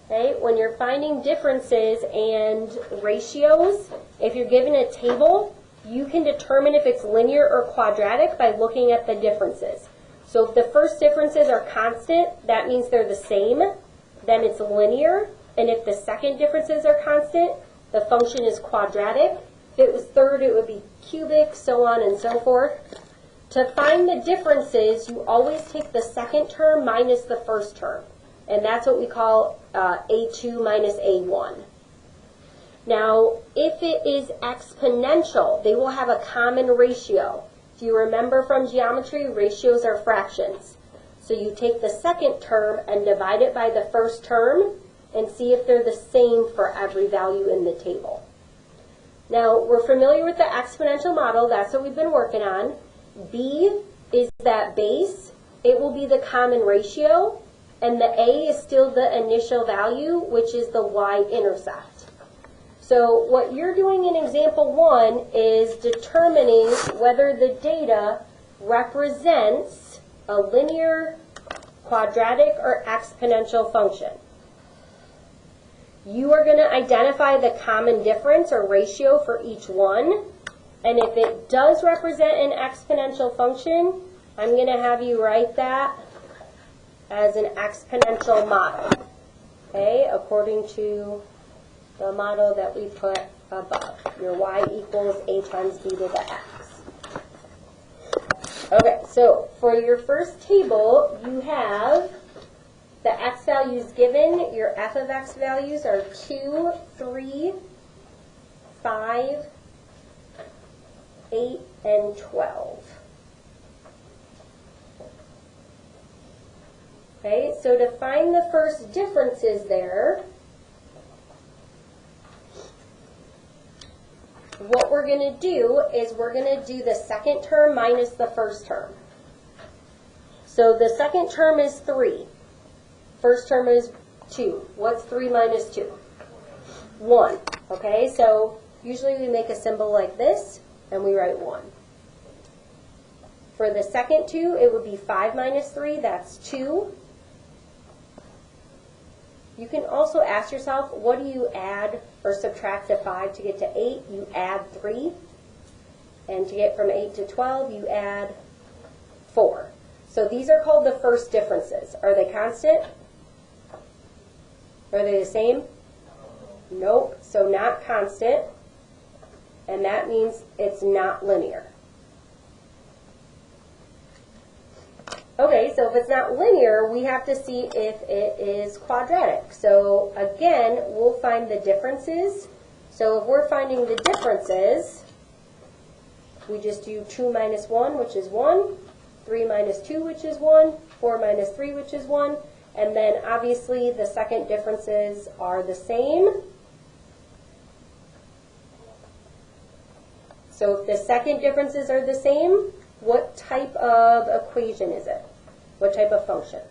Okay, when you're finding differences and ratios, if you're given a table, you can determine if it's linear or quadratic by looking at the differences. So if the first differences are constant, that means they're the same, then it's linear. And if the second differences are constant, the function is quadratic. If it was third, it would be cubic, so on and so forth. To find the differences, you always take the second term minus the first term. And that's what we call A2 minus A1. Now, if it is exponential, they will have a common ratio. If you remember from geometry, ratios are fractions. So you take the second term and divide it by the first term and see if they're the same for every value in the table. Now, we're familiar with the exponential model. That's what we've been working on. B is that base. It will be the common ratio. And the A is still the initial value, which is the y-intercept. So what you're doing in example 1 is determining whether the data represents a linear, quadratic, or exponential function. You are going to identify the common difference or ratio for each one. And if it does represent an exponential function, I'm going to have you write that as an exponential model, okay, according to the model that we put above. Your y equals a times b to the x. Okay, so for your first table, you have the x values given. Your f of x values are 2, 3, 5, 8, and 12. Okay, so to find the first differences there, what we're going to do is we're going to do the second term minus the first term. So the second term is 3. First term is 2. What's 3 minus 2? 1. Okay, so usually we make a symbol like this, and we write 1. For the second 2, it would be 5 minus 3. That's 2. You can also ask yourself, what do you add or subtract to 5 to get to 8? You add 3. And to get from 8 to 12, you add 4. So these are called the first differences. Are they constant? Are they the same? Nope. So not constant. And that means it's not linear. Okay, so if it's not linear, we have to see if it is quadratic. So again, we'll find the differences. So if we're finding the differences, we just do 2 minus 1, which is 1, 3 minus 2, which is 1, 4 minus 3, which is 1, and then obviously the second differences are the same. So if the second differences are the same, what type of equation is it? What type of function?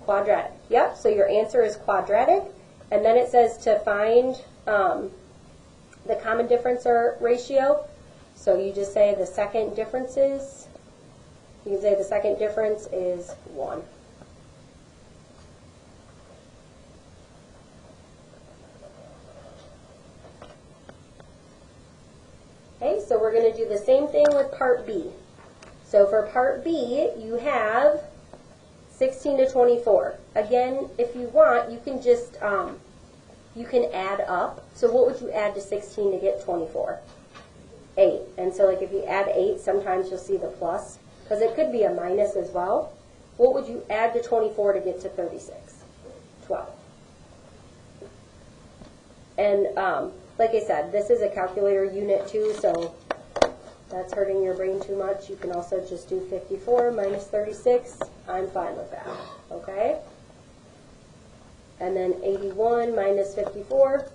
Quadratic. Yep, so your answer is quadratic. And then it says to find the common difference or ratio. So you just say the second differences. You can say the second difference is 1. Okay, so we're going to do the same thing with part B. So for part B, you have 16 to 24. Again, if you want, you can just, you can add up. So what would you add to 16 to get 24? 8. And so like if you add 8, sometimes you'll see the plus, because it could be a minus as well. What would you add to 24 to get to 36? 12. And like I said, this is a calculator unit too, so that's hurting your brain too much. You can also just do 54 minus 36. I'm fine with that, okay? And then 81 minus 54,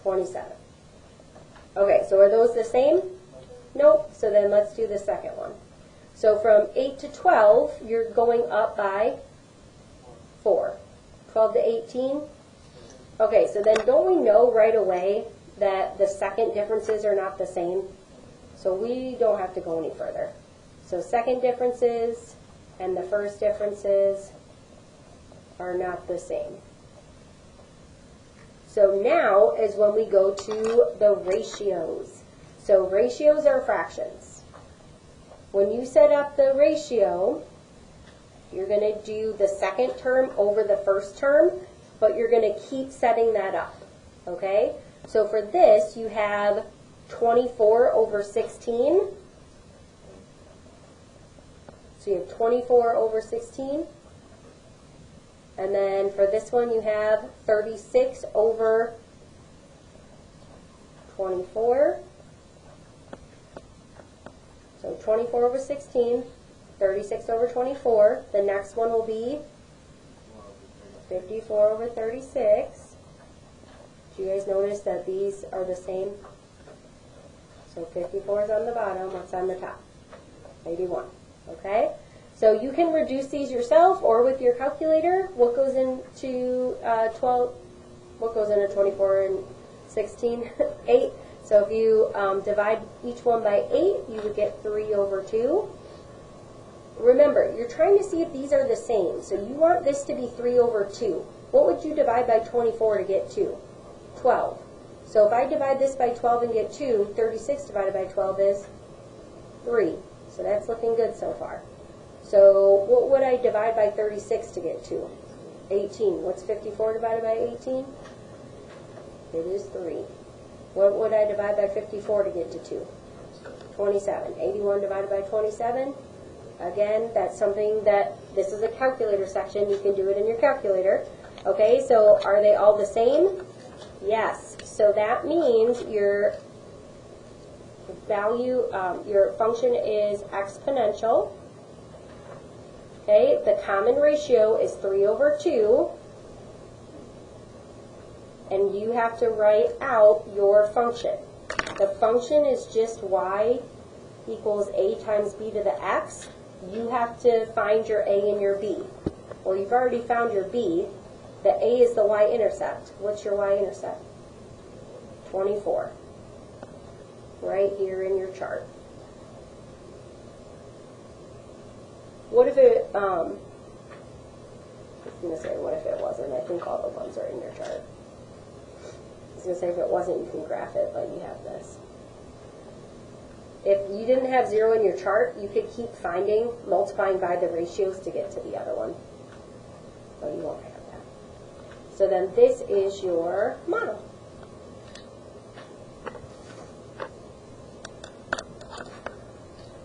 27. Okay, so are those the same? Nope, so then let's do the second one. So from 8 to 12, you're going up by 4. 12 to 18. Okay, so then don't we know right away that the second differences are not the same? So we don't have to go any further. So second differences and the first differences are not the same. So now is when we go to the ratios. So ratios are fractions. When you set up the ratio, you're going to do the second term over the first term, but you're going to keep setting that up, okay? So for this, you have 24 over 16. So you have 24 over 16. And then for this one, you have 36 over 24. So 24 over 16, 36 over 24. The next one will be 54 over 36. Do you guys notice that these are the same? So 54 is on the bottom. What's on the top? 81. Okay? So you can reduce these yourself or with your calculator. What goes into 12? What goes into 24 and 16? 8. So if you divide each one by 8, you would get 3 over 2. Remember, you're trying to see if these are the same. So you want this to be 3 over 2. What would you divide by 24 to get 2? 12. So if I divide this by 12 and get 2, 36 divided by 12 is 3. So that's looking good so far. So what would I divide by 36 to get 2? 18. What's 54 divided by 18? It is 3. What would I divide by 54 to get to 2? 27. 81 divided by 27? Again, that's something that, this is a calculator section. You can do it in your calculator. Okay, so are they all the same? Yes. So that means your value, your function is exponential. Okay, the common ratio is 3 over 2. And you have to write out your function. The function is just y equals a times b to the x. You have to find your a and your b. Well, you've already found your b. The a is the y-intercept. What's your y-intercept? 24. Right here in your chart. What if it, I was going to say, what if it wasn't? I think all the ones are in your chart. I was going to say, if it wasn't, you can graph it, but you have this. If you didn't have 0 in your chart, you could keep finding, multiplying by the ratios to get to the other one. But you won't have that. So then this is your model.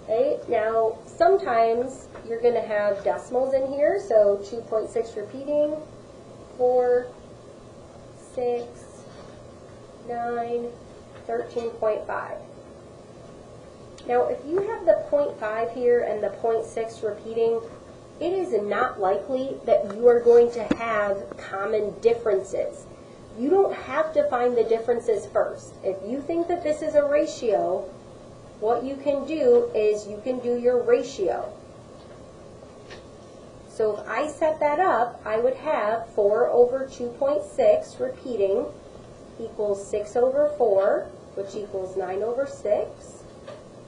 Okay, now sometimes you're going to have decimals in here, so 2.6 repeating, 4, 6, 9, 13.5. Now if you have the 0.5 here and the 0.6 repeating, it is not likely that you are going to have common differences. You don't have to find the differences first. If you think that this is a ratio, what you can do is you can do your ratio. So if I set that up, I would have 4 over 2.6 repeating equals 6 over 4, which equals 9 over 6,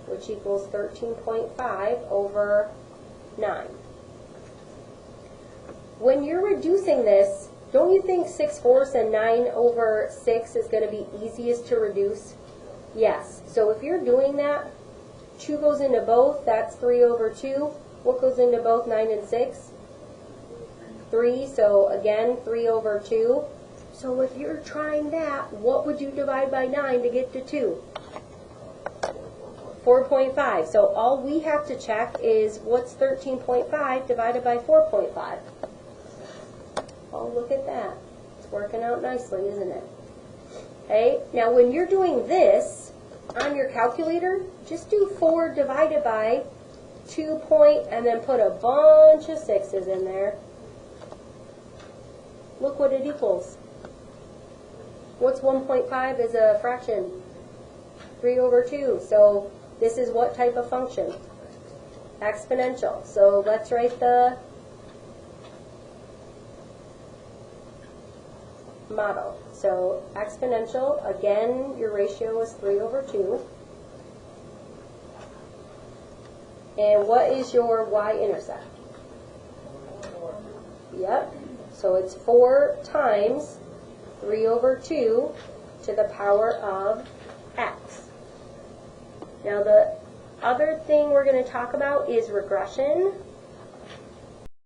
which equals 13.5 over 9. When you're reducing this, don't you think 6/4 and 9 over 6 is going to be easiest to reduce? Yes. So if you're doing that, 2 goes into both, that's 3 over 2. What goes into both 9 and 6? 3, so again, 3 over 2. So if you're trying that, what would you divide by 9 to get to 2? 4.5. So all we have to check is what's 13.5 divided by 4.5. Oh, look at that. It's working out nicely, isn't it? Okay, now when you're doing this on your calculator, just do 4 divided by 2 and then put a bunch of 6's in there. Look what it equals. What's 1.5 as a fraction? 3 over 2. So this is what type of function? Exponential. So let's write the model. So exponential, again, your ratio is 3 over 2. And what is your y-intercept? Yep. So it's 4 times 3 over 2 to the power of x. Now the other thing we're going to talk about is regression.